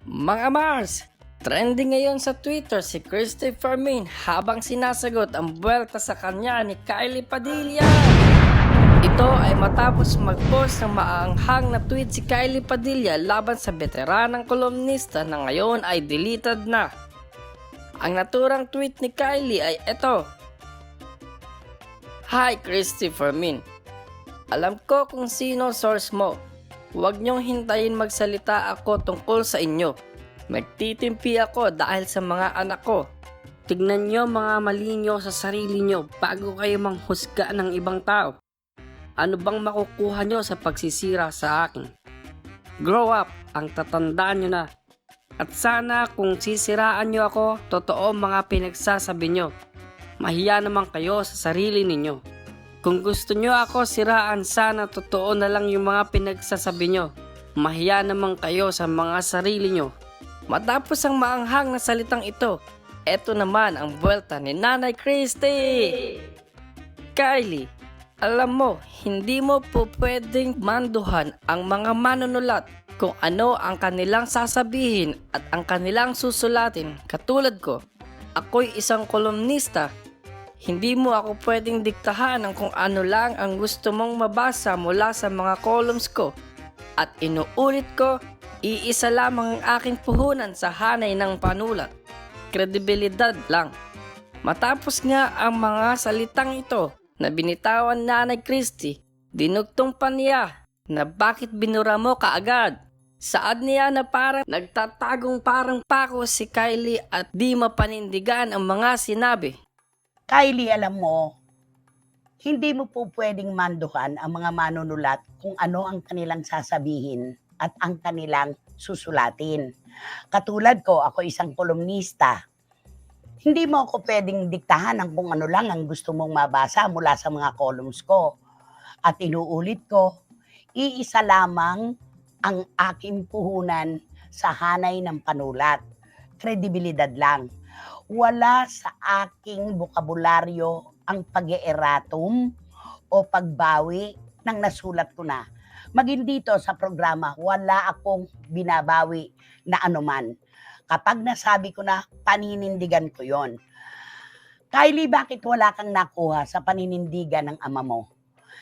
Mga Mars, trending ngayon sa Twitter si Christopher Min habang sinasagot ang buwelta sa kanya ni Kylie Padilla. Ito ay matapos mag-post ng maanghang na tweet si Kylie Padilla laban sa veteranang kolumnista na ngayon ay deleted na. Ang naturang tweet ni Kylie ay ito. Hi Christopher Min, alam ko kung sino source mo. Huwag niyong hintayin magsalita ako tungkol sa inyo. Magtitimpi ako dahil sa mga anak ko. Tignan niyo mga mali niyo sa sarili niyo bago kayo manghusga ng ibang tao. Ano bang makukuha niyo sa pagsisira sa akin? Grow up, ang tatandaan niyo na. At sana kung sisiraan niyo ako, totoo mga pinagsasabi niyo. Mahiya naman kayo sa sarili ninyo. Kung gusto nyo ako siraan, sana totoo na lang yung mga pinagsasabi nyo. Mahiya naman kayo sa mga sarili nyo. Matapos ang maanghang na salitang ito, eto naman ang buwelta ni Nanay Christy. Kylie, alam mo, hindi mo po pwedeng manduhan ang mga manunulat kung ano ang kanilang sasabihin at ang kanilang susulatin. Katulad ko, ako'y isang kolumnista. Hindi mo ako pwedeng diktahan ng kung ano lang ang gusto mong mabasa mula sa mga columns ko. At inuulit ko, iisa lamang ang aking puhunan sa hanay ng panulat. Kredibilidad lang. Matapos nga ang mga salitang ito na binitawan Nanay Christy, dinugtong pa niya na bakit binura mo kaagad. Saad niya na parang nagtatagong parang pako si Kylie at di mapanindigan ang mga sinabi. Kylie, alam mo, hindi mo po pwedeng manduhan ang mga manunulat kung ano ang kanilang sasabihin at ang kanilang susulatin. Katulad ko, ako isang kolumnista. Hindi mo ako pwedeng diktahan ng kung ano lang ang gusto mong mabasa mula sa mga columns ko. At inuulit ko, iisa lamang ang aking puhunan sa hanay ng panulat. Kredibilidad lang. Wala sa aking bokabularyo ang pag-eeratum o pagbawi ng nasulat ko na. Maging dito sa programa, wala akong binabawi na anuman. Kapag nasabi ko na, paninindigan ko yon. Kylie, bakit wala kang nakuha sa paninindigan ng ama mo?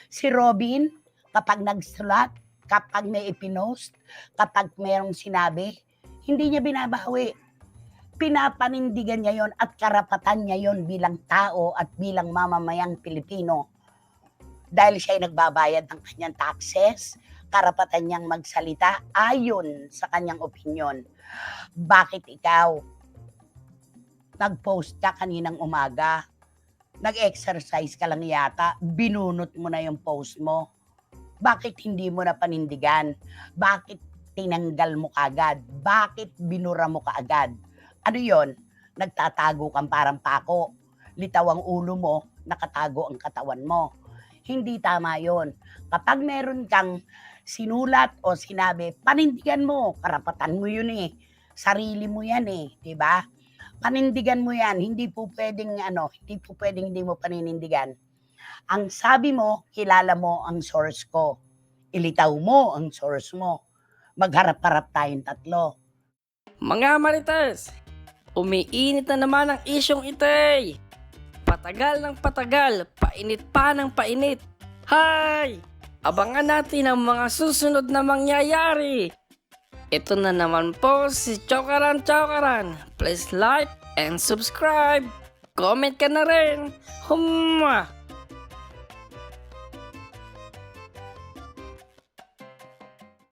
Si Robin, kapag nagsulat, kapag may ipinost, kapag mayroong sinabi, hindi niya binabawi. Pinapanindigan niya yon at karapatan niya yon bilang tao at bilang mamamayang Pilipino. Dahil siya ay nagbabayad ng kanyang taxes, karapatan niyang magsalita ayon sa kanyang opinion. Bakit ikaw? Nag-post ka kaninang umaga, nag-exercise ka lang yata, binunot mo na yung post mo. Bakit hindi mo na panindigan? Bakit tinanggal mo kaagad? Bakit binura mo kaagad? Ano yon? Nagtatago kang parang pako. Litaw ang ulo mo, nakatago ang katawan mo. Hindi tama yon. Kapag meron kang sinulat o sinabi, panindigan mo. Karapatan mo yun eh. Sarili mo yan eh. Diba? Panindigan mo yan. Hindi po pwedeng hindi mo paninindigan. Ang sabi mo, kilala mo ang source ko. Ilitaw mo ang source mo. Magharap-harap tayong tatlo. Mga Marites, umiinit na naman ang isyong ito eh. Patagal ng patagal, painit pa ng painit. Hay! Abangan natin ang mga susunod na mangyayari. Ito na naman po si Chokaran Chokaran. Please like and subscribe. Comment ka na rin. Humma!